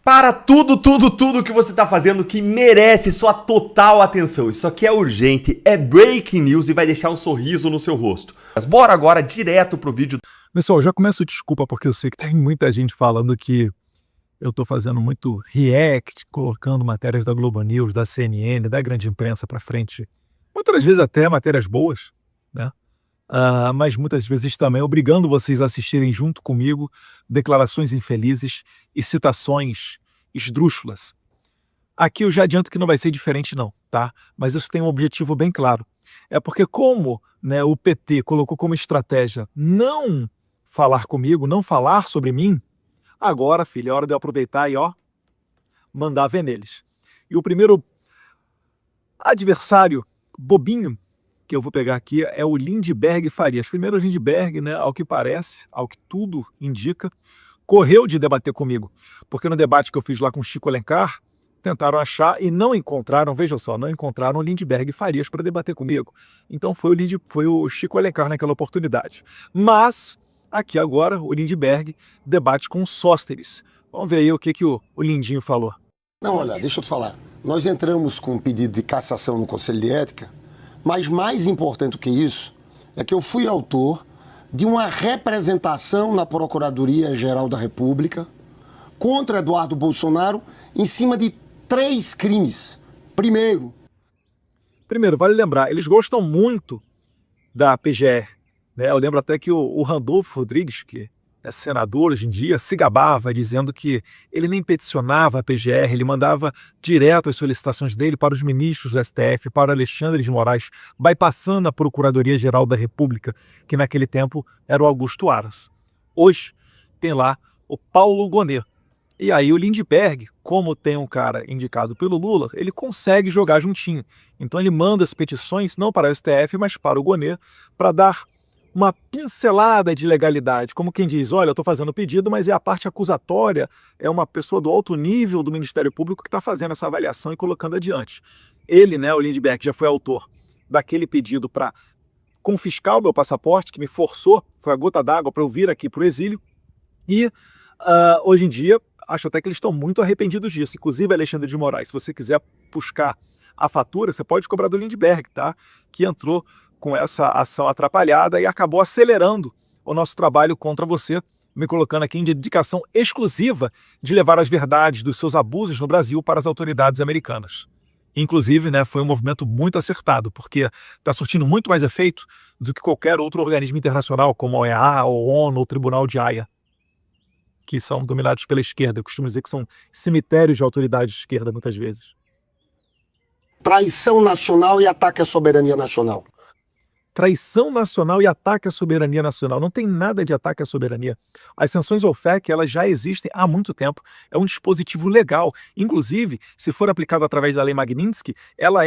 Para tudo que você está fazendo que merece sua total atenção. Isso aqui é urgente, é breaking news e vai deixar um sorriso no seu rosto. Mas bora agora direto pro vídeo. Pessoal, já começo desculpa porque eu sei que tem muita gente falando que eu estou fazendo muito react, colocando matérias da Globo News, da CNN, da grande imprensa para frente. Muitas vezes até matérias boas, né? Mas muitas vezes também obrigando vocês a assistirem junto comigo declarações infelizes e citações esdrúxulas. Aqui eu já adianto que não vai ser diferente não, tá? Mas isso tem um objetivo bem claro. É porque como, né, o PT colocou como estratégia não falar comigo, não falar sobre mim, agora, filho, é hora de eu aproveitar e, mandar ver neles. E o primeiro adversário bobinho que eu vou pegar aqui é o Lindbergh Farias. Primeiro, o Lindbergh, né, ao que parece, ao que tudo indica, correu de debater comigo, porque no debate que eu fiz lá com o Chico Alencar, tentaram achar e não encontraram, veja só, não encontraram o Lindbergh Farias para debater comigo. Então foi o Chico Alencar naquela oportunidade. Mas, aqui agora, o Lindbergh debate com o Sósteres. Vamos ver aí o que o Lindinho falou. Não, olha, deixa eu te falar. Nós entramos com um pedido de cassação no Conselho de Ética, mas mais importante do que isso é que eu fui autor de uma representação na Procuradoria-Geral da República contra Eduardo Bolsonaro em cima de 3 crimes. Primeiro, vale lembrar, eles gostam muito da PGR. Né? Eu lembro até que o Randolfo Rodrigues, que é senador hoje em dia, se gabava dizendo que ele nem peticionava a PGR, ele mandava direto as solicitações dele para os ministros do STF, para Alexandre de Moraes, bypassando a Procuradoria-Geral da República, que naquele tempo era o Augusto Aras. Hoje tem lá o Paulo Gonet. E aí o Lindbergh, como tem um cara indicado pelo Lula, ele consegue jogar juntinho. Então ele manda as petições não para o STF, mas para o Gonet, para dar uma pincelada de legalidade, como quem diz, olha, eu estou fazendo o pedido, mas é a parte acusatória, é uma pessoa do alto nível do Ministério Público que está fazendo essa avaliação e colocando adiante. Ele, né, o Lindbergh, já foi autor daquele pedido para confiscar o meu passaporte, que me forçou, foi a gota d'água para eu vir aqui para o exílio, e hoje em dia, acho até que eles estão muito arrependidos disso. Inclusive, Alexandre de Moraes, se você quiser buscar a fatura, você pode cobrar do Lindbergh, tá? Que entrou com essa ação atrapalhada e acabou acelerando o nosso trabalho contra você, me colocando aqui em dedicação exclusiva de levar as verdades dos seus abusos no Brasil para as autoridades americanas. Inclusive, né, foi um movimento muito acertado, porque está surtindo muito mais efeito do que qualquer outro organismo internacional, como a OEA, a ONU ou o Tribunal de Haia, que são dominados pela esquerda. Eu costumo dizer que são cemitérios de autoridade de esquerda, muitas vezes. traição nacional e ataque à soberania nacional. Traição nacional e ataque à soberania nacional. Não tem nada de ataque à soberania. As sanções ao FEC, elas já existem há muito tempo. É um dispositivo legal. Inclusive, se for aplicado através da Lei Magnitsky, ela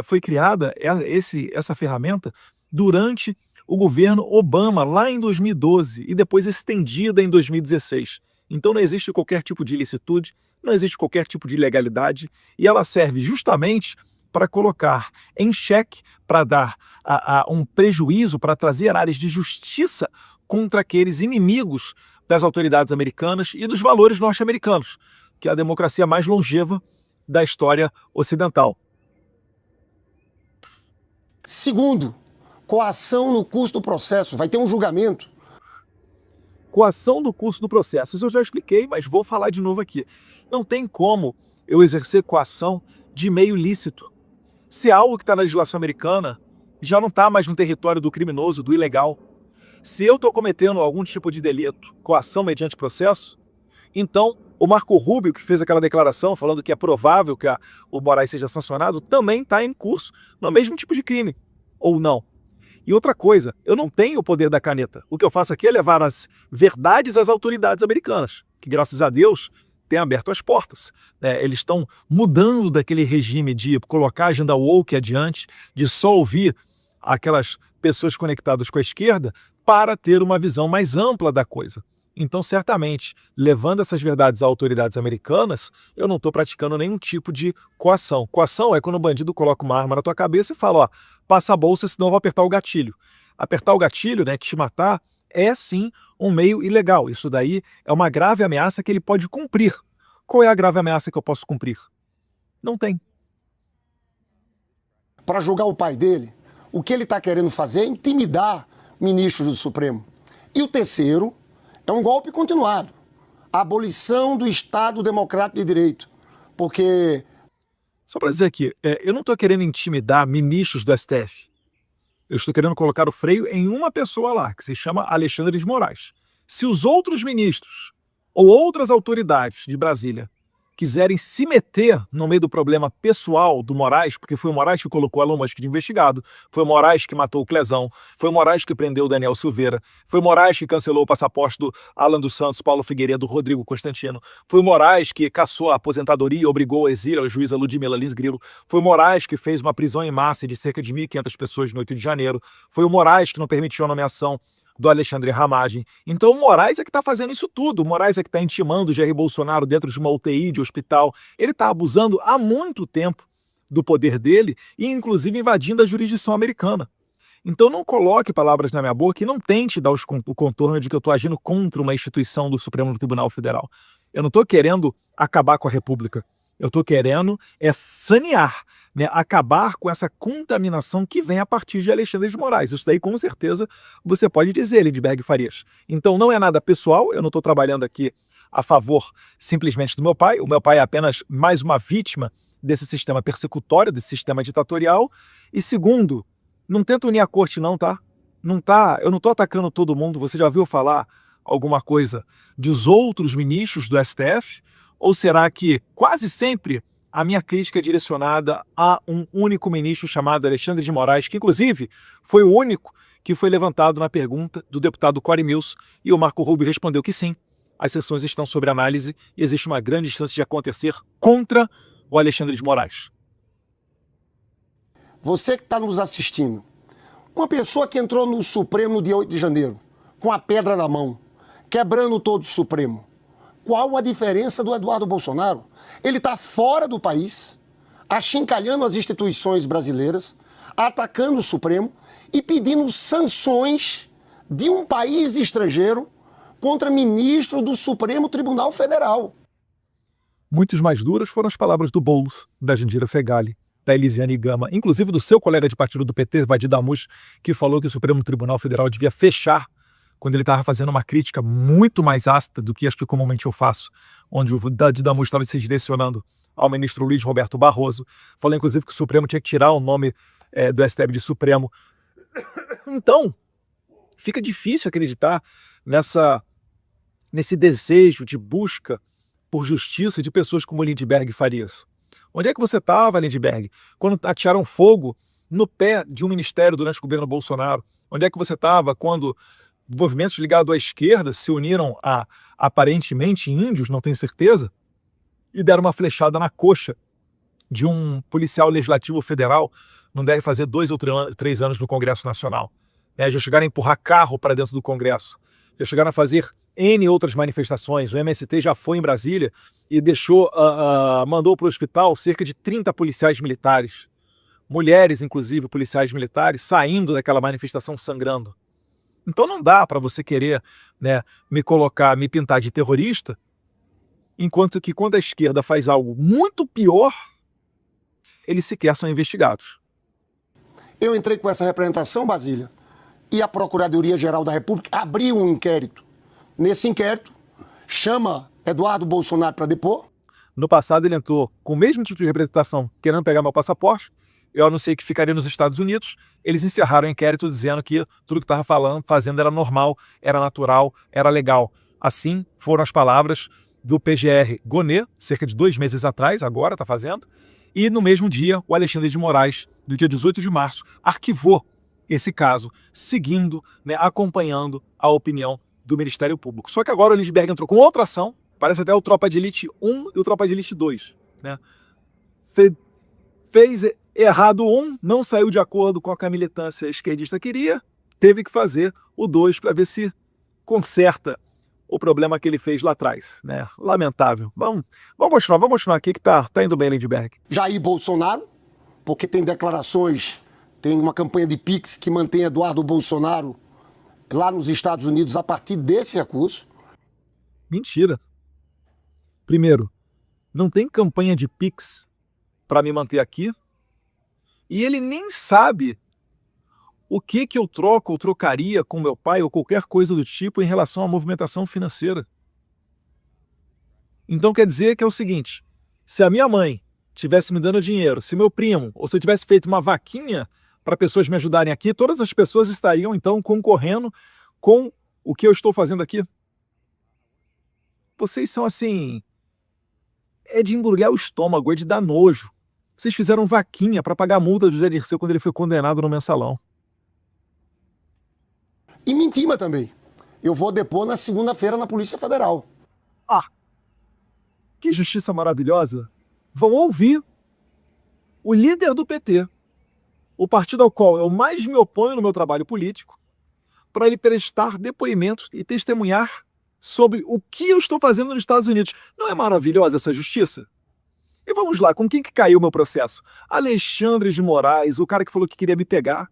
foi criada, essa ferramenta, durante o governo Obama, lá em 2012, e depois estendida em 2016. Então não existe qualquer tipo de ilicitude, não existe qualquer tipo de ilegalidade, e ela serve justamente para colocar em xeque, para dar um prejuízo, para trazer áreas de justiça contra aqueles inimigos das autoridades americanas e dos valores norte-americanos, que é a democracia mais longeva da história ocidental. Segundo, coação no curso do processo. Vai ter um julgamento. Coação no curso do processo. Isso eu já expliquei, mas vou falar de novo aqui. Não tem como eu exercer coação de meio lícito. Se algo que está na legislação americana já não está mais no território do criminoso, do ilegal. Se eu estou cometendo algum tipo de delito, coação mediante processo, então o Marco Rubio, que fez aquela declaração falando que é provável que o Moraes seja sancionado, também está em curso no mesmo tipo de crime, ou não. E outra coisa, eu não tenho o poder da caneta. O que eu faço aqui é levar as verdades às autoridades americanas, que graças a Deus têm aberto as portas. Eles estão mudando daquele regime de colocar a agenda woke adiante, de só ouvir aquelas pessoas conectadas com a esquerda, para ter uma visão mais ampla da coisa. Então, certamente, levando essas verdades às autoridades americanas, eu não estou praticando nenhum tipo de coação. Coação é quando o bandido coloca uma arma na tua cabeça e fala, passa a bolsa, senão eu vou apertar o gatilho. Apertar o gatilho, né, te matar, é sim um meio ilegal. Isso daí é uma grave ameaça que ele pode cumprir. Qual é a grave ameaça que eu posso cumprir? Não tem. Para julgar o pai dele, o que ele está querendo fazer é intimidar ministros do Supremo. E o terceiro é um golpe continuado. A abolição do Estado Democrático de Direito. Porque... Só para dizer aqui, eu não estou querendo intimidar ministros do STF. Eu estou querendo colocar o freio em uma pessoa lá, que se chama Alexandre de Moraes. Se os outros ministros ou outras autoridades de Brasília quiserem se meter no meio do problema pessoal do Moraes, porque foi o Moraes que colocou Elon Musk de investigado, foi o Moraes que matou o Clezão, foi o Moraes que prendeu o Daniel Silveira, foi o Moraes que cancelou o passaporte do Alan dos Santos, Paulo Figueiredo, Rodrigo Constantino, foi o Moraes que cassou a aposentadoria e obrigou ao exílio a juíza Ludmila Lins Grilo, foi o Moraes que fez uma prisão em massa de cerca de 1.500 pessoas no 8 de janeiro, foi o Moraes que não permitiu a nomeação do Alexandre Ramagem. Então o Moraes é que está fazendo isso tudo. O Moraes é que está intimando o Jair Bolsonaro dentro de uma UTI de hospital. Ele está abusando há muito tempo do poder dele e inclusive invadindo a jurisdição americana. Então não coloque palavras na minha boca e não tente dar o contorno de que eu estou agindo contra uma instituição do Supremo Tribunal Federal. Eu não estou querendo acabar com a República. Eu estou querendo sanear, né, acabar com essa contaminação que vem a partir de Alexandre de Moraes. Isso daí, com certeza, você pode dizer, Lindbergh Farias. Então, não é nada pessoal, eu não estou trabalhando aqui a favor simplesmente do meu pai. O meu pai é apenas mais uma vítima desse sistema persecutório, desse sistema ditatorial. E segundo, não tenta unir a corte não, tá? Eu não estou atacando todo mundo. Você já ouviu falar alguma coisa dos outros ministros do STF? Ou será que quase sempre a minha crítica é direcionada a um único ministro chamado Alexandre de Moraes, que inclusive foi o único que foi levantado na pergunta do deputado Cory Mills, e o Marco Rubio respondeu que sim, as sessões estão sob análise e existe uma grande chance de acontecer contra o Alexandre de Moraes. Você que está nos assistindo, uma pessoa que entrou no Supremo no dia 8 de janeiro, com a pedra na mão, quebrando todo o Supremo, qual a diferença do Eduardo Bolsonaro? Ele está fora do país, achincalhando as instituições brasileiras, atacando o Supremo e pedindo sanções de um país estrangeiro contra ministro do Supremo Tribunal Federal. Muitos mais duras foram as palavras do Boulos, da Jandira Fegali, da Elisiane Gama, inclusive do seu colega de partido do PT, Vadir Damus, que falou que o Supremo Tribunal Federal devia fechar quando ele estava fazendo uma crítica muito mais ácida do que acho que comumente eu faço, onde o Vadir Damus estava se direcionando ao ministro Luiz Roberto Barroso. Falou, inclusive, que o Supremo tinha que tirar o nome do STF de Supremo. Então, fica difícil acreditar nesse desejo de busca por justiça de pessoas como Lindbergh Farias. Onde é que você estava, Lindbergh, quando atiraram fogo no pé de um ministério durante o governo Bolsonaro? Onde é que você estava quando movimentos ligados à esquerda se uniram a, aparentemente, índios, não tenho certeza, e deram uma flechada na coxa de um policial legislativo federal, não deve fazer 2 ou 3 anos no Congresso Nacional. Já chegaram a empurrar carro para dentro do Congresso, já chegaram a fazer N outras manifestações. O MST já foi em Brasília e mandou para o hospital cerca de 30 policiais militares, mulheres, inclusive, policiais militares, saindo daquela manifestação sangrando. Então não dá para você querer, me pintar de terrorista, enquanto que quando a esquerda faz algo muito pior, eles sequer são investigados. Eu entrei com essa representação, Basília, e a Procuradoria-Geral da República abriu um inquérito. Nesse inquérito, chama Eduardo Bolsonaro para depor. No passado ele entrou com o mesmo tipo de representação, querendo pegar meu passaporte. Eu anunciei que ficaria nos Estados Unidos. Eles encerraram o inquérito dizendo que tudo que estava fazendo era normal, era natural, era legal. Assim foram as palavras do PGR Gonê, cerca de 2 meses atrás, agora está fazendo. E no mesmo dia, o Alexandre de Moraes, do dia 18 de março, arquivou esse caso, seguindo, acompanhando a opinião do Ministério Público. Só que agora o Lindbergh entrou com outra ação, parece até o Tropa de Elite 1 e o Tropa de Elite 2. Fez errado um, não saiu de acordo com o que a militância esquerdista queria, teve que fazer o 2 para ver se conserta o problema que ele fez lá atrás. Lamentável. Vamos continuar aqui que tá indo bem, Lindbergh. Jair Bolsonaro, porque tem declarações, tem uma campanha de Pix que mantém Eduardo Bolsonaro lá nos Estados Unidos a partir desse recurso. Mentira. Primeiro, não tem campanha de Pix para me manter aqui, e ele nem sabe o que eu troco ou trocaria com meu pai ou qualquer coisa do tipo em relação à movimentação financeira. Então quer dizer que é o seguinte, se a minha mãe tivesse me dando dinheiro, se meu primo, ou se eu tivesse feito uma vaquinha para pessoas me ajudarem aqui, todas as pessoas estariam então concorrendo com o que eu estou fazendo aqui. Vocês são assim, é de embrulhar o estômago, é de dar nojo. Vocês fizeram vaquinha para pagar a multa do José Dirceu quando ele foi condenado no Mensalão. E me intima também. Eu vou depor na segunda-feira na Polícia Federal. Ah, que justiça maravilhosa. Vão ouvir o líder do PT, o partido ao qual eu mais me oponho no meu trabalho político, para ele prestar depoimentos e testemunhar sobre o que eu estou fazendo nos Estados Unidos. Não é maravilhosa essa justiça? E vamos lá, com quem que caiu o meu processo? Alexandre de Moraes, o cara que falou que queria me pegar.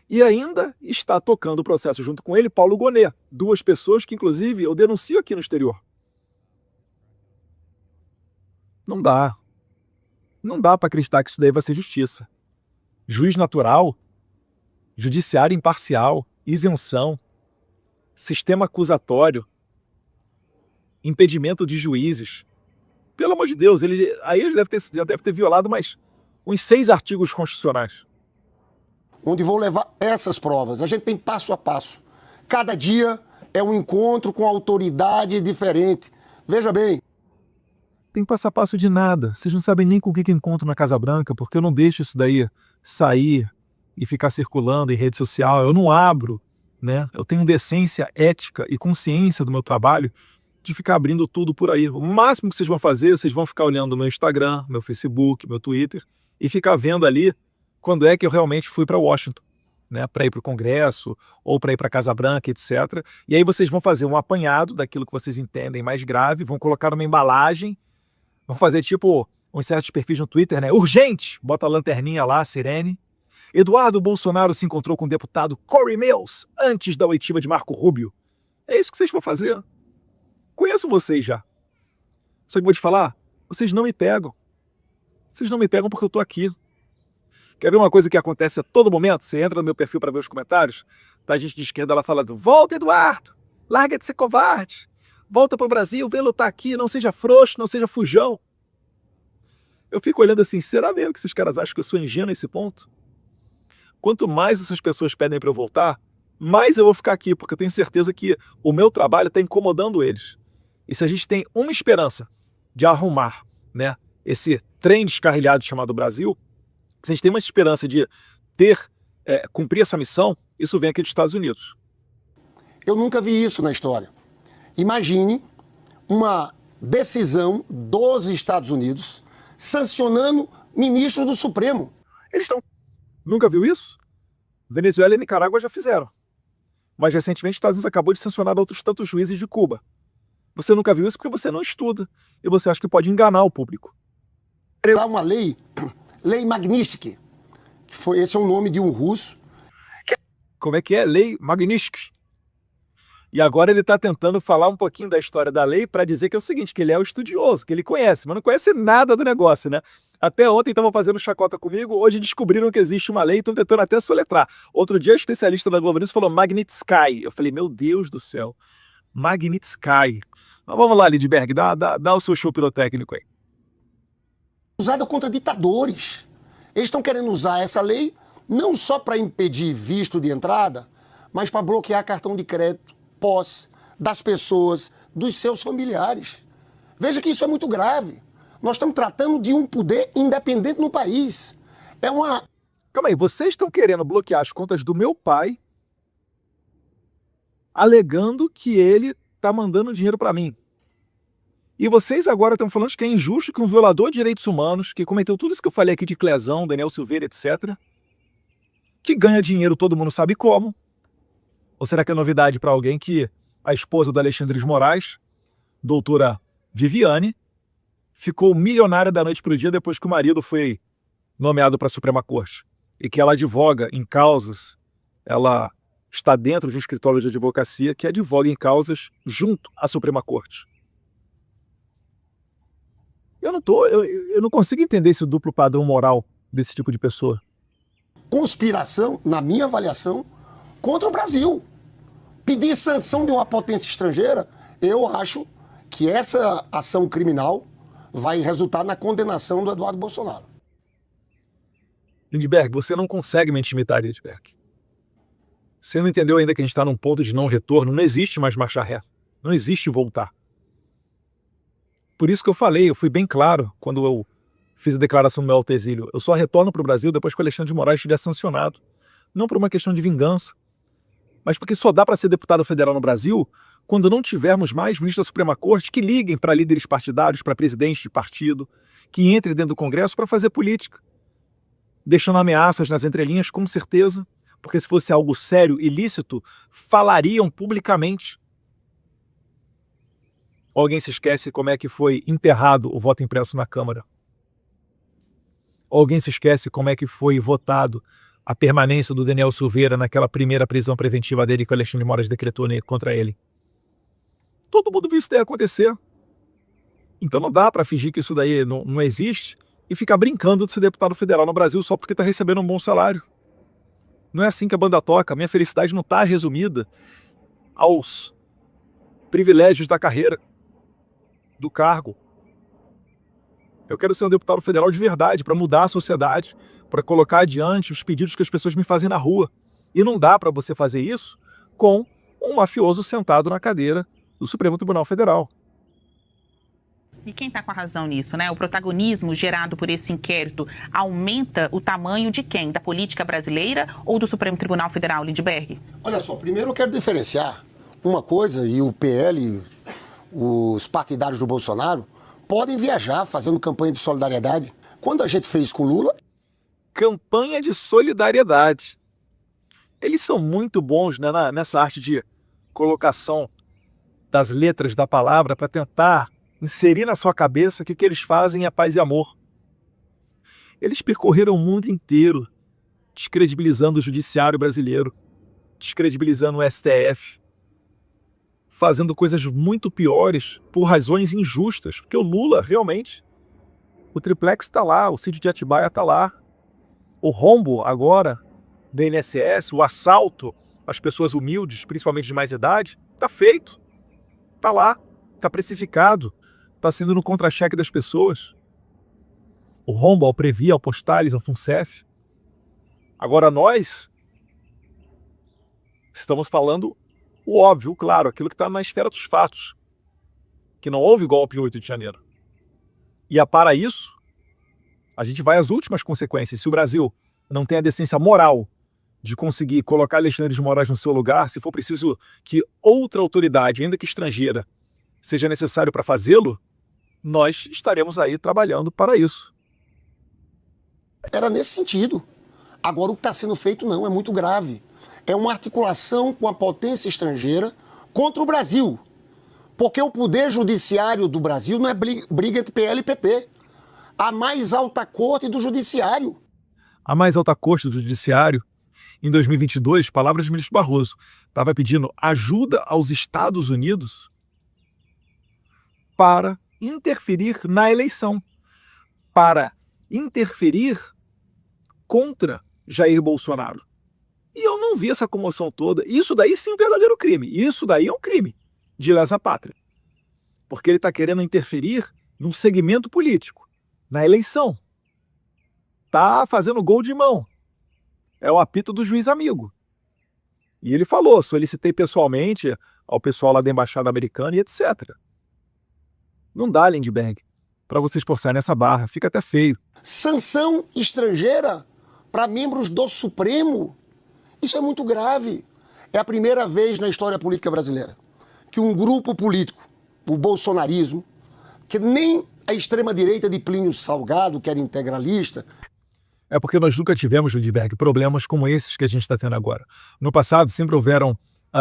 E ainda está tocando o processo junto com ele Paulo Gonet, duas pessoas que inclusive eu denuncio aqui no exterior. Não dá. Não dá para acreditar que isso daí vai ser justiça. Juiz natural, judiciário imparcial, isenção, sistema acusatório, impedimento de juízes. Pelo amor de Deus, ele já deve ter violado mais uns 6 artigos constitucionais. Onde vou levar essas provas. A gente tem passo a passo. Cada dia é um encontro com autoridade diferente. Veja bem. Tem passo a passo de nada. Vocês não sabem nem com o que encontro na Casa Branca, porque eu não deixo isso daí sair e ficar circulando em rede social. Eu não abro, né? Eu tenho decência, ética e consciência do meu trabalho de ficar abrindo tudo por aí. O máximo que vocês vão fazer, vocês vão ficar olhando meu Instagram, meu Facebook, meu Twitter e ficar vendo ali quando é que eu realmente fui para Washington, né, para ir para o Congresso ou para ir para a Casa Branca, etc. E aí vocês vão fazer um apanhado daquilo que vocês entendem mais grave, vão colocar numa embalagem, vão fazer tipo uns certos perfis no Twitter, né? Urgente! Bota a lanterninha lá, a sirene. Eduardo Bolsonaro se encontrou com o deputado Corey Mills antes da oitiva de Marco Rubio. É isso que vocês vão fazer? Conheço vocês já. Só que vou te falar, vocês não me pegam. Vocês não me pegam porque eu tô aqui. Quer ver uma coisa que acontece a todo momento? Você entra no meu perfil para ver os comentários, tá a gente de esquerda lá falando: volta, Eduardo! Larga de ser covarde! Volta pro Brasil, vem lutar aqui, não seja frouxo, não seja fujão. Eu fico olhando assim, será mesmo que esses caras acham que eu sou ingênuo nesse ponto? Quanto mais essas pessoas pedem para eu voltar, mais eu vou ficar aqui, porque eu tenho certeza que o meu trabalho está incomodando eles. E se a gente tem uma esperança de arrumar, né, esse trem descarrilhado chamado Brasil, se a gente tem uma esperança de cumprir essa missão, isso vem aqui dos Estados Unidos. Eu nunca vi isso na história. Imagine uma decisão dos Estados Unidos sancionando ministros do Supremo. Eles estão... Nunca viu isso? Venezuela e Nicarágua já fizeram. Mas recentemente os Estados Unidos acabou de sancionar outros tantos juízes de Cuba. Você nunca viu isso porque você não estuda e você acha que pode enganar o público. Há uma lei, Lei Magnitsky, esse é o nome de um russo. Como é que é? Lei Magnitsky. E agora ele está tentando falar um pouquinho da história da lei para dizer que é o seguinte, que ele é o estudioso, que ele conhece, mas não conhece nada do negócio, né? Até ontem estavam fazendo chacota comigo, hoje descobriram que existe uma lei e estão tentando até soletrar. Outro dia, a especialista da Globo News falou Magnitsky. Eu falei, meu Deus do céu, Magnitsky. Mas vamos lá, Lidberg, dá o seu show pirotécnico aí. Usada contra ditadores. Eles estão querendo usar essa lei não só para impedir visto de entrada, mas para bloquear cartão de crédito, posse das pessoas, dos seus familiares. Veja que isso é muito grave. Nós estamos tratando de um poder independente no país. É uma... Calma aí, vocês estão querendo bloquear as contas do meu pai, alegando que ele está mandando dinheiro para mim. E vocês agora estão falando que é injusto que um violador de direitos humanos, que cometeu tudo isso que eu falei aqui de Clezão, Daniel Silveira, etc., que ganha dinheiro todo mundo sabe como. Ou será que é novidade para alguém que a esposa do Alexandre de Moraes, doutora Viviane, ficou milionária da noite para o dia depois que o marido foi nomeado para a Suprema Corte e que ela advoga em causas, ela está dentro de um escritório de advocacia que advoga em causas junto à Suprema Corte. Eu não consigo entender esse duplo padrão moral desse tipo de pessoa. Conspiração, na minha avaliação, contra o Brasil. Pedir sanção de uma potência estrangeira, eu acho que essa ação criminal vai resultar na condenação do Eduardo Bolsonaro. Lindbergh, você não consegue me intimidar, Lindbergh. Você não entendeu ainda que a gente está num ponto de não retorno. Não existe mais marcha ré. Não existe voltar. Por isso que eu fui bem claro quando eu fiz a declaração do meu alto exílio. Eu só retorno para o Brasil depois que o Alexandre de Moraes estiver sancionado. Não por uma questão de vingança, mas porque só dá para ser deputado federal no Brasil quando não tivermos mais ministros da Suprema Corte que liguem para líderes partidários, para presidentes de partido, que entrem dentro do Congresso para fazer política. Deixando ameaças nas entrelinhas, com certeza, porque se fosse algo sério, ilícito, falariam publicamente. Alguém se esquece como é que foi enterrado o voto impresso na Câmara? Alguém se esquece como é que foi votado a permanência do Daniel Silveira naquela primeira prisão preventiva dele que o Alexandre de Moraes decretou contra ele? Todo mundo viu isso daí acontecer. Então não dá para fingir que isso daí não existe e ficar brincando de ser deputado federal no Brasil só porque está recebendo um bom salário. Não é assim que a banda toca. A minha felicidade não está resumida aos privilégios da carreira, do cargo. Eu quero ser um deputado federal de verdade, para mudar a sociedade, para colocar adiante os pedidos que as pessoas me fazem na rua. E não dá para você fazer isso com um mafioso sentado na cadeira do Supremo Tribunal Federal. E quem está com a razão nisso, né? O protagonismo gerado por esse inquérito aumenta o tamanho de quem? Da política brasileira ou do Supremo Tribunal Federal, Lindbergh? Olha só, primeiro eu quero diferenciar uma coisa, e o PL, os partidários do Bolsonaro, podem viajar fazendo campanha de solidariedade. Quando a gente fez com Lula... Campanha de solidariedade. Eles são muito bons, né, nessa arte de colocação das letras da palavra para tentar inserir na sua cabeça que o que eles fazem é paz e amor. Eles percorreram o mundo inteiro, descredibilizando o judiciário brasileiro, descredibilizando o STF, fazendo coisas muito piores por razões injustas, porque o Lula, realmente, o triplex está lá, o sítio de Atibaia está lá, o rombo agora do INSS, o assalto às pessoas humildes, principalmente de mais idade, está feito, está lá, está precificado, está sendo no contra-cheque das pessoas. O rombo ao Previ, ao Postales, ao FUNCEF. Agora nós estamos falando o óbvio, claro, aquilo que está na esfera dos fatos, que não houve golpe em 8 de janeiro. E para isso, a gente vai às últimas consequências. Se o Brasil não tem a decência moral de conseguir colocar Alexandre de Moraes no seu lugar, se for preciso que outra autoridade, ainda que estrangeira, seja necessário para fazê-lo, nós estaremos aí trabalhando para isso. Era nesse sentido. Agora o que está sendo feito não, é muito grave. É uma articulação com a potência estrangeira contra o Brasil. Porque o poder judiciário do Brasil não é briga entre PL e PT. A mais alta corte do judiciário. A mais alta corte do judiciário, em 2022, palavras do ministro Barroso, estava pedindo ajuda aos Estados Unidos para interferir na eleição, para interferir contra Jair Bolsonaro. E eu não vi essa comoção toda. Isso daí sim é um verdadeiro crime. Isso daí é um crime de lesa pátria. Porque ele está querendo interferir num segmento político, na eleição. Está fazendo gol de mão. É o apito do juiz amigo. E ele falou, solicitei pessoalmente ao pessoal lá da Embaixada Americana e etc. Não dá, Lindbergh, para vocês forçarem essa barra. Fica até feio. Sanção estrangeira para membros do Supremo. Isso é muito grave. É a primeira vez na história política brasileira que um grupo político, o bolsonarismo, que nem a extrema-direita de Plínio Salgado, que era integralista... É porque nós nunca tivemos, Lindbergh, problemas como esses que a gente está tendo agora. No passado sempre houveram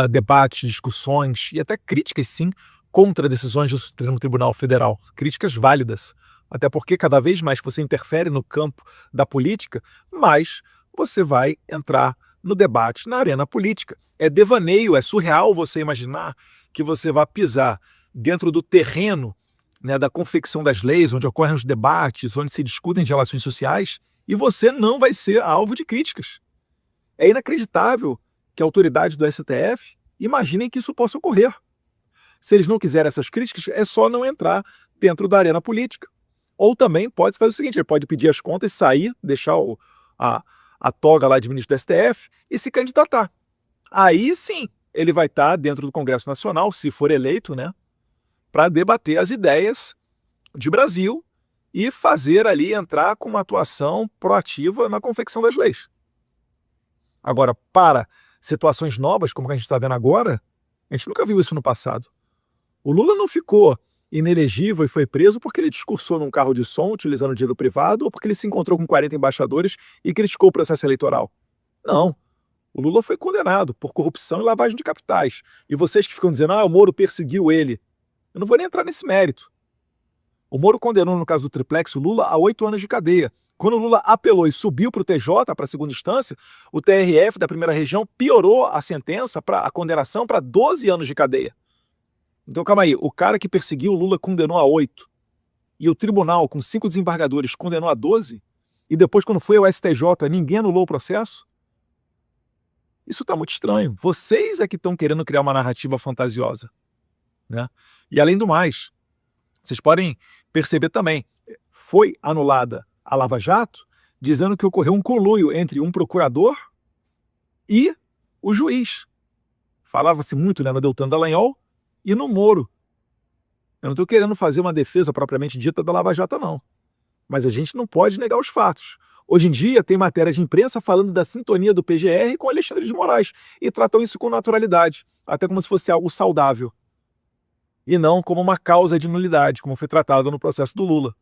debates, discussões e até críticas, sim, contra decisões do Supremo Tribunal Federal. Críticas válidas. Até porque cada vez mais que você interfere no campo da política, mais você vai entrar no debate, na arena política. É devaneio, é surreal você imaginar que você vai pisar dentro do terreno né, da confecção das leis, onde ocorrem os debates, onde se discutem as relações sociais, e você não vai ser alvo de críticas. É inacreditável que autoridades do STF imaginem que isso possa ocorrer. Se eles não quiserem essas críticas, é só não entrar dentro da arena política. Ou também pode fazer o seguinte, ele pode pedir as contas, sair, deixar a toga lá de ministro do STF e se candidatar. Aí sim, ele vai estar dentro do Congresso Nacional, se for eleito, né, para debater as ideias de Brasil e fazer ali, entrar com uma atuação proativa na confecção das leis. Agora, para situações novas, como a gente está vendo agora, a gente nunca viu isso no passado. O Lula não ficou inelegível e foi preso porque ele discursou num carro de som utilizando dinheiro privado ou porque ele se encontrou com 40 embaixadores e criticou o processo eleitoral. Não. O Lula foi condenado por corrupção e lavagem de capitais. E vocês que ficam dizendo, o Moro perseguiu ele. Eu não vou nem entrar nesse mérito. O Moro condenou, no caso do Triplex, o Lula a 8 anos de cadeia. Quando o Lula apelou e subiu para o TJ, para a segunda instância, o TRF da primeira região piorou a sentença, a condenação, para 12 anos de cadeia. Então, calma aí, o cara que perseguiu o Lula condenou a 8, e o tribunal, com 5 desembargadores, condenou a 12, e depois, quando foi ao STJ, ninguém anulou o processo? Isso está muito estranho. Vocês é que estão querendo criar uma narrativa fantasiosa, né? E além do mais, vocês podem perceber também, foi anulada a Lava Jato, dizendo que ocorreu um conluio entre um procurador e o juiz. Falava-se muito, né, no Deltan Dallagnol e no Moro. Eu não estou querendo fazer uma defesa propriamente dita da Lava Jato, não. Mas a gente não pode negar os fatos. Hoje em dia tem matéria de imprensa falando da sintonia do PGR com Alexandre de Moraes e tratam isso com naturalidade, até como se fosse algo saudável. E não como uma causa de nulidade, como foi tratado no processo do Lula.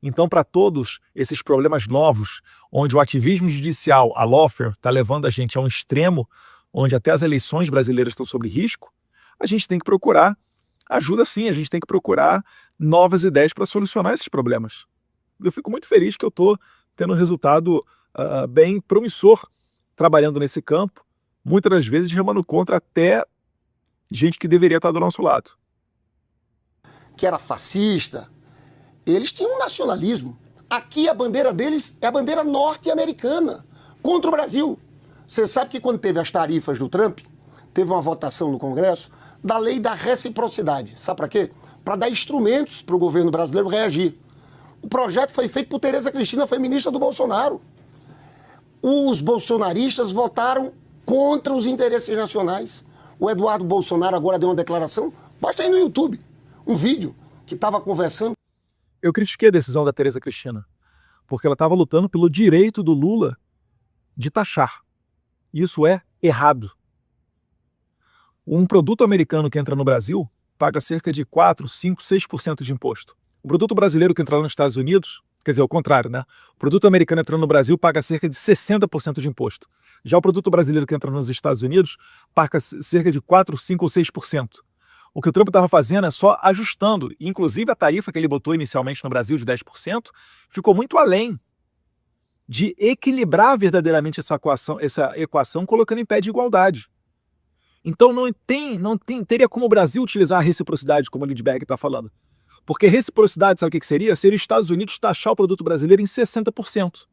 Então, para todos esses problemas novos, onde o ativismo judicial, a lawfare, está levando a gente a um extremo, onde até as eleições brasileiras estão sob risco, a gente tem que procurar ajuda sim, a gente tem que procurar novas ideias para solucionar esses problemas. Eu fico muito feliz que eu estou tendo um resultado bem promissor trabalhando nesse campo, muitas das vezes remando contra até gente que deveria estar do nosso lado. Que era fascista, eles tinham um nacionalismo. Aqui a bandeira deles é a bandeira norte-americana, contra o Brasil. Você sabe que quando teve as tarifas do Trump, teve uma votação no Congresso da lei da reciprocidade. Sabe para quê? Para dar instrumentos para o governo brasileiro reagir. O projeto foi feito por Tereza Cristina, foi ministra do Bolsonaro. Os bolsonaristas votaram contra os interesses nacionais. O Eduardo Bolsonaro agora deu uma declaração, basta aí no YouTube, um vídeo que estava conversando. Eu critiquei a decisão da Tereza Cristina, porque ela estava lutando pelo direito do Lula de taxar. Isso é errado. Um produto americano que entra no Brasil paga cerca de 4, 5, 6% de imposto. O produto brasileiro que entra lá nos Estados Unidos, quer dizer, ao contrário, né? O produto americano entrando no Brasil paga cerca de 60% de imposto. Já o produto brasileiro que entra nos Estados Unidos paga cerca de 4, 5 ou 6%. O que o Trump estava fazendo é só ajustando. Inclusive a tarifa que ele botou inicialmente no Brasil de 10% ficou muito além de equilibrar verdadeiramente essa equação colocando em pé de igualdade. Então não teria como o Brasil utilizar a reciprocidade, como o Lindbergh está falando. Porque reciprocidade, sabe o que seria? Seria os Estados Unidos taxar o produto brasileiro em 60%,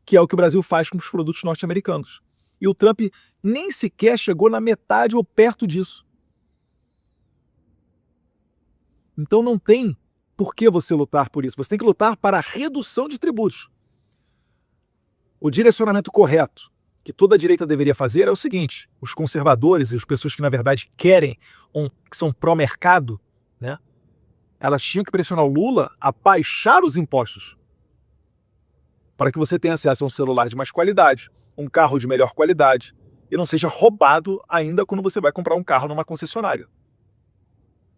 que é o que o Brasil faz com os produtos norte-americanos. E o Trump nem sequer chegou na metade ou perto disso. Então não tem por que você lutar por isso. Você tem que lutar para a redução de tributos. O direcionamento correto que toda a direita deveria fazer é o seguinte: os conservadores e as pessoas que na verdade querem, que são pró-mercado, né, elas tinham que pressionar o Lula a baixar os impostos para que você tenha acesso a um celular de mais qualidade, um carro de melhor qualidade e não seja roubado ainda quando você vai comprar um carro numa concessionária.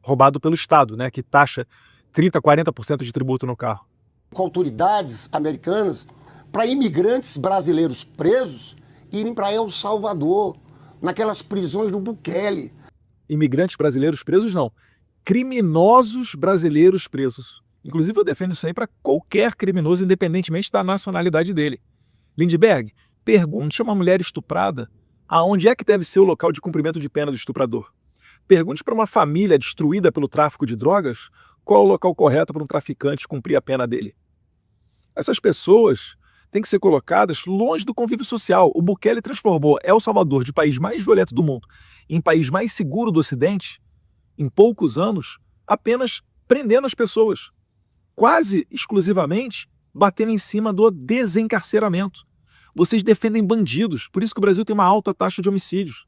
Roubado pelo Estado, né, que taxa 30%, 40% de tributo no carro. Com autoridades americanas para imigrantes brasileiros presos irem para El Salvador, naquelas prisões do Bukele. Imigrantes brasileiros presos não, criminosos brasileiros presos. Inclusive eu defendo isso aí para qualquer criminoso, independentemente da nacionalidade dele. Lindbergh, pergunte a uma mulher estuprada aonde é que deve ser o local de cumprimento de pena do estuprador. Pergunte para uma família destruída pelo tráfico de drogas qual é o local correto para um traficante cumprir a pena dele. Essas pessoas têm que ser colocadas longe do convívio social. O Bukele transformou El Salvador, de país mais violento do mundo, em país mais seguro do Ocidente, em poucos anos, apenas prendendo as pessoas, quase exclusivamente batendo em cima do desencarceramento. Vocês defendem bandidos, por isso que o Brasil tem uma alta taxa de homicídios.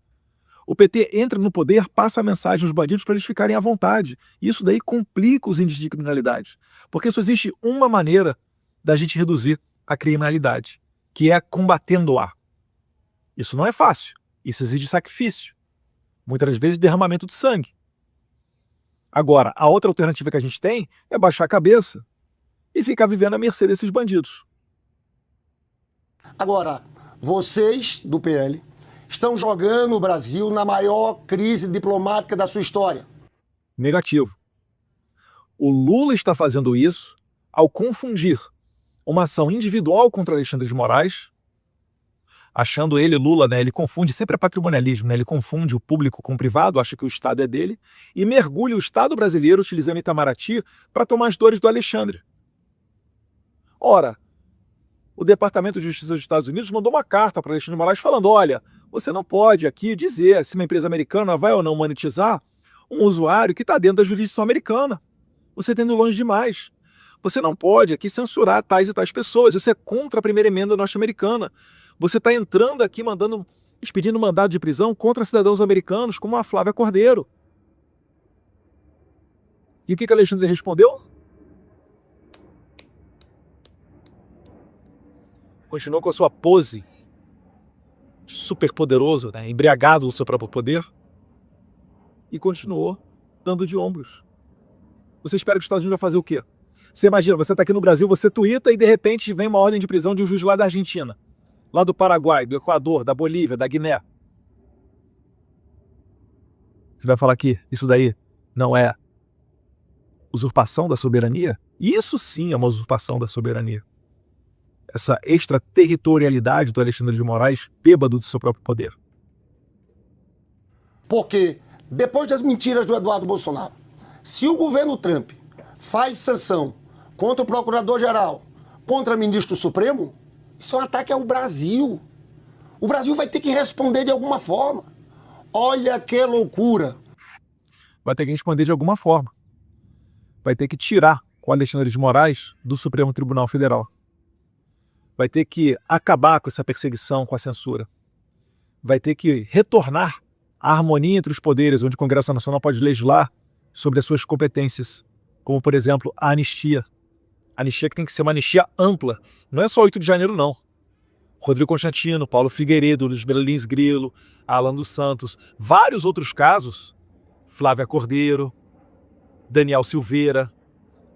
O PT entra no poder, passa a mensagem aos bandidos para eles ficarem à vontade. E isso daí complica os índices de criminalidade. Porque só existe uma maneira da gente reduzir a criminalidade, que é combatendo-a. Isso não é fácil. Isso exige sacrifício. Muitas das vezes derramamento de sangue. Agora, a outra alternativa que a gente tem é baixar a cabeça e ficar vivendo à mercê desses bandidos. Agora, vocês do PL estão jogando o Brasil na maior crise diplomática da sua história. Negativo. O Lula está fazendo isso ao confundir uma ação individual contra Alexandre de Moraes, achando ele, Lula, né, ele confunde, sempre é patrimonialismo, né, ele confunde o público com o privado, acha que o Estado é dele, e mergulha o Estado brasileiro utilizando Itamaraty para tomar as dores do Alexandre. Ora, o Departamento de Justiça dos Estados Unidos mandou uma carta para Alexandre de Moraes falando, olha, você não pode aqui dizer se uma empresa americana vai ou não monetizar um usuário que está dentro da jurisdição americana. Você está indo longe demais. Você não pode aqui censurar tais e tais pessoas. Isso é contra a primeira emenda norte-americana. Você está entrando aqui expedindo mandado de prisão contra cidadãos americanos, como a Flávia Cordeiro. E o que Alexandre respondeu? Continuou com a sua pose super poderoso, né, embriagado do seu próprio poder, e continuou dando de ombros. Você espera que os Estados Unidos vai fazer o quê? Você imagina, você está aqui no Brasil, você tuita e de repente vem uma ordem de prisão de um juiz lá da Argentina, lá do Paraguai, do Equador, da Bolívia, da Guiné. Você vai falar que isso daí não é usurpação da soberania? Isso sim é uma usurpação da soberania. Essa extraterritorialidade do Alexandre de Moraes, bêbado do seu próprio poder. Porque, depois das mentiras do Eduardo Bolsonaro, se o governo Trump faz sanção contra o Procurador-Geral, contra o Ministro Supremo, isso é um ataque ao Brasil. O Brasil vai ter que responder de alguma forma. Olha que loucura. Vai ter que responder de alguma forma. Vai ter que tirar o Alexandre de Moraes do Supremo Tribunal Federal. Vai ter que acabar com essa perseguição, com a censura. Vai ter que retornar à harmonia entre os poderes, onde o Congresso Nacional pode legislar sobre as suas competências, como, por exemplo, a anistia. A anistia que tem que ser uma anistia ampla. Não é só 8 de janeiro, não. Rodrigo Constantino, Paulo Figueiredo, Luiz Lins Grilo, Alan dos Santos, vários outros casos, Flávia Cordeiro, Daniel Silveira,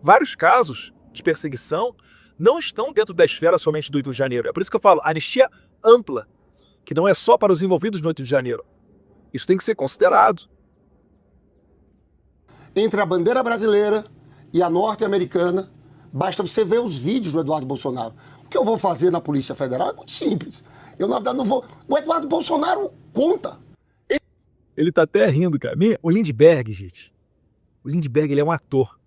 vários casos de perseguição não estão dentro da esfera somente do 8 de janeiro. É por isso que eu falo, anistia ampla, que não é só para os envolvidos no 8 de janeiro. Isso tem que ser considerado. Entre a bandeira brasileira e a norte-americana, basta você ver os vídeos do Eduardo Bolsonaro. O que eu vou fazer na Polícia Federal é muito simples. Eu, na verdade, não vou... O Eduardo Bolsonaro conta. Ele tá até rindo, cara. O Lindbergh, gente. O Lindbergh, ele é um ator.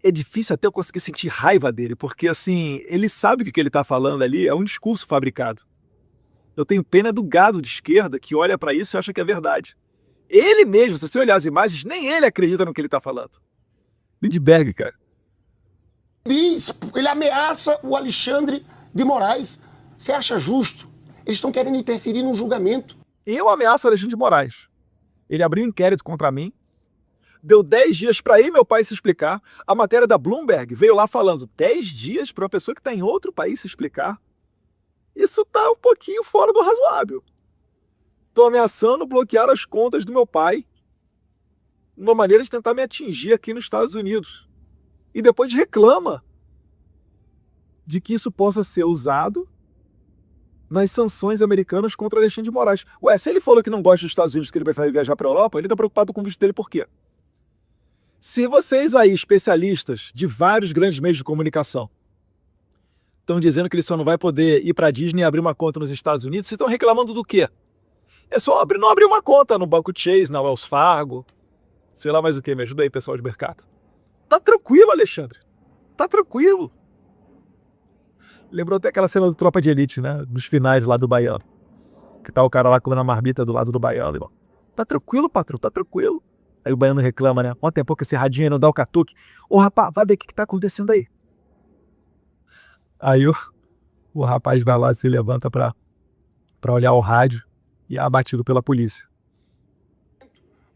É difícil até eu conseguir sentir raiva dele, porque, assim, ele sabe que o que ele tá falando ali é um discurso fabricado. Eu tenho pena do gado de esquerda que olha pra isso e acha que é verdade. Ele mesmo, se você olhar as imagens, nem ele acredita no que ele tá falando. Lindbergh, cara. Ele ameaça o Alexandre de Moraes. Você acha justo? Eles estão querendo interferir no julgamento. Eu ameaço o Alexandre de Moraes. Ele abriu um inquérito contra mim. Deu 10 dias para ir meu pai se explicar. A matéria da Bloomberg veio lá falando 10 dias para uma pessoa que está em outro país se explicar. Isso tá um pouquinho fora do razoável. Estou ameaçando bloquear as contas do meu pai. Uma maneira de tentar me atingir aqui nos Estados Unidos. E depois reclama de que isso possa ser usado nas sanções americanas contra Alexandre de Moraes. Ué, se ele falou que não gosta dos Estados Unidos, que ele prefere viajar para a Europa, ele está preocupado com o visto dele por quê? Se vocês aí, especialistas de vários grandes meios de comunicação, estão dizendo que ele só não vai poder ir para a Disney e abrir uma conta nos Estados Unidos, vocês estão reclamando do quê? É só não abrir uma conta no Banco Chase, na Wells Fargo. sei lá mais o que, me ajuda aí, pessoal de mercado. Tá tranquilo, Alexandre. Tá tranquilo. Lembrou até aquela cena do Tropa de Elite, né? Dos finais lá do Baiano. Que tá o cara lá comendo a marmita do lado do Baiano. Irmão. Tá tranquilo, patrão, tá tranquilo. Aí o Baiano reclama, né? Ontem pouco esse radinho aí não dá o catuque. Ô, rapaz, vai ver o que tá acontecendo aí. Aí o rapaz vai lá, se levanta pra olhar o rádio e é abatido pela polícia.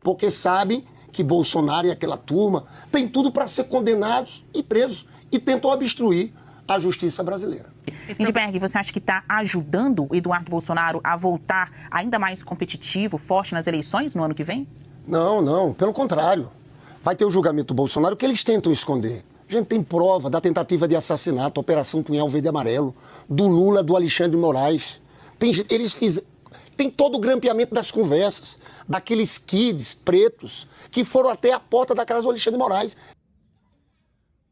Porque sabem que Bolsonaro e aquela turma têm tudo para ser condenados e presos e tentam obstruir a justiça brasileira. Lindbergh, você acha que está ajudando o Eduardo Bolsonaro a voltar ainda mais competitivo, forte nas eleições no ano que vem? Não, pelo contrário. Vai ter o julgamento do Bolsonaro que eles tentam esconder. A gente tem prova da tentativa de assassinato, Operação Punhal Verde e Amarelo, do Lula, do Alexandre de Moraes. Tem todo o grampeamento das conversas, daqueles kids pretos que foram até a porta da casa do Alexandre de Moraes.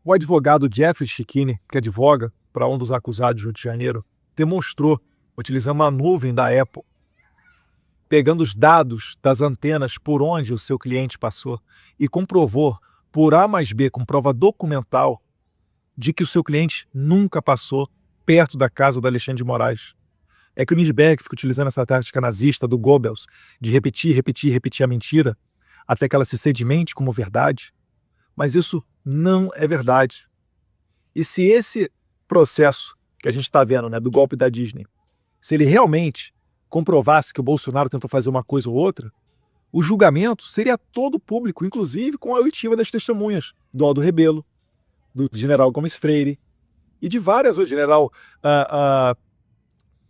O advogado Jeffrey Schickini, que advoga para um dos acusados do Rio de Janeiro, demonstrou, utilizando uma nuvem da Apple, pegando os dados das antenas por onde o seu cliente passou e comprovou por A mais B, com prova documental, de que o seu cliente nunca passou perto da casa do Alexandre de Moraes. É que o Lindbergh fica utilizando essa tática nazista do Goebbels de repetir a mentira até que ela se sedimente como verdade. Mas isso não é verdade. E se esse processo que a gente está vendo, né, do golpe da Disney, se ele realmente comprovasse que o Bolsonaro tentou fazer uma coisa ou outra, o julgamento seria todo público, inclusive com a oitiva das testemunhas do Aldo Rebelo, do general Gomes Freire e de várias outras, general...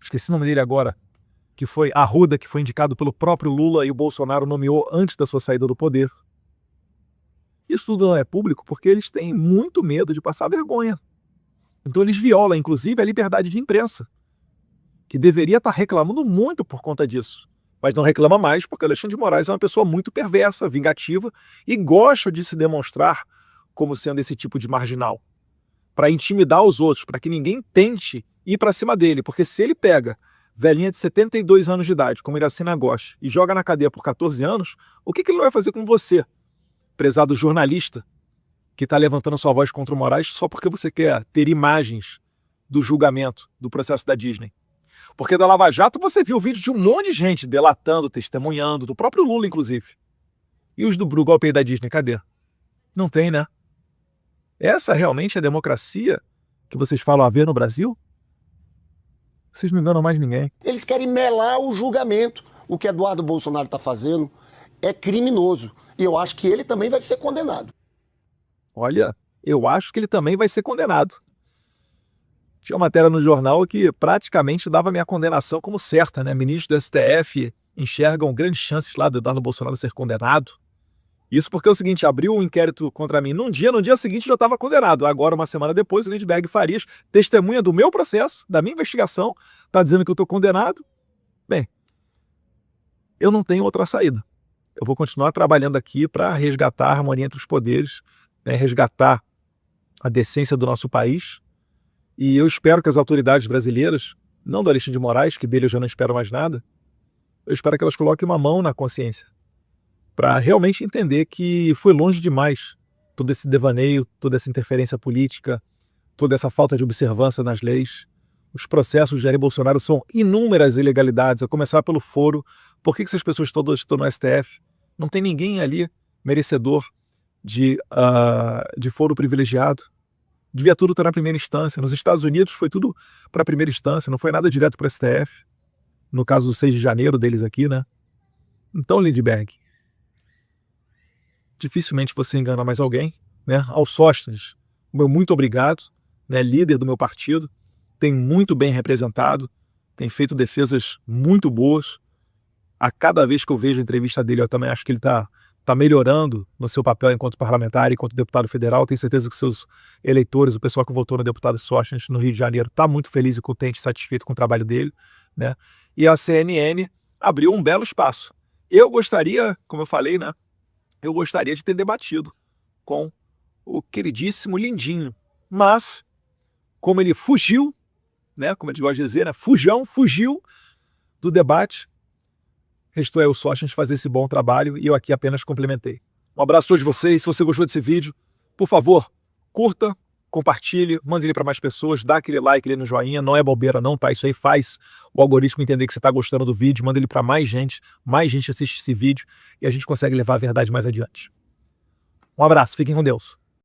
esqueci o nome dele agora, que foi Arruda, que foi indicado pelo próprio Lula e o Bolsonaro nomeou antes da sua saída do poder. Isso tudo não é público porque eles têm muito medo de passar vergonha. Então eles violam, inclusive, a liberdade de imprensa, que deveria estar reclamando muito por conta disso. Mas não reclama mais porque Alexandre de Moraes é uma pessoa muito perversa, vingativa e gosta de se demonstrar como sendo esse tipo de marginal, para intimidar os outros, para que ninguém tente ir para cima dele, porque se ele pega velhinha de 72 anos de idade, como Iracema Gosch, e joga na cadeia por 14 anos, o que ele vai fazer com você, prezado jornalista, que está levantando sua voz contra o Moraes só porque você quer ter imagens do julgamento, do processo da Disney? Porque da Lava Jato você viu vídeo de um monte de gente delatando, testemunhando, do próprio Lula, inclusive. E os do golpe aí da Disney, cadê? Não tem, né? Essa realmente é a democracia que vocês falam haver no Brasil? Vocês não enganam mais ninguém. Eles querem melar o julgamento. O que Eduardo Bolsonaro está fazendo é criminoso. E eu acho que ele também vai ser condenado. Olha, eu acho que ele também vai ser condenado. Tinha uma matéria no jornal que praticamente dava minha condenação como certa, né? Ministros do STF enxergam grandes chances lá do Eduardo Bolsonaro ser condenado. Isso porque é o seguinte, abriu um inquérito contra mim no dia seguinte já estava condenado. Agora, uma semana depois, o Lindbergh Farias, testemunha do meu processo, da minha investigação, está dizendo que eu estou condenado. Bem, eu não tenho outra saída. Eu vou continuar trabalhando aqui para resgatar a harmonia entre os poderes, né? Resgatar a decência do nosso país. E eu espero que as autoridades brasileiras, não do Alexandre de Moraes, que dele eu já não espero mais nada, eu espero que elas coloquem uma mão na consciência para realmente entender que foi longe demais todo esse devaneio, toda essa interferência política, toda essa falta de observância nas leis. Os processos de Jair Bolsonaro são inúmeras ilegalidades, a começar pelo foro. Por que essas pessoas todas estão no STF? Não tem ninguém ali merecedor de foro privilegiado. Devia tudo estar na primeira instância. Nos Estados Unidos foi tudo para a primeira instância, não foi nada direto para o STF. No caso do 6 de janeiro deles aqui, né? Então, Lindbergh, dificilmente você engana mais alguém, né? Ao Sóstenes, meu muito obrigado, né? Líder do meu partido, tem muito bem representado, tem feito defesas muito boas. A cada vez que eu vejo a entrevista dele, eu também acho que ele está melhorando no seu papel enquanto parlamentar, enquanto deputado federal. Tenho certeza que seus eleitores, o pessoal que votou no deputado Sóstenes no Rio de Janeiro, está muito feliz e contente, satisfeito com o trabalho dele, né? E a CNN abriu um belo espaço. Eu gostaria, como eu falei, né? Eu gostaria de ter debatido com o queridíssimo Lindinho. Mas, como ele fugiu, né? Como a gente gosta de dizer, né? Fugiu do debate. Restou aí o Sóstenes fazer esse bom trabalho e eu aqui apenas complementei. Um abraço a todos vocês. Se você gostou desse vídeo, por favor, curta, compartilhe, mande ele para mais pessoas, dá aquele like ali no joinha, não é bobeira não, tá? Isso aí faz o algoritmo entender que você está gostando do vídeo, manda ele para mais gente assiste esse vídeo e a gente consegue levar a verdade mais adiante. Um abraço, fiquem com Deus.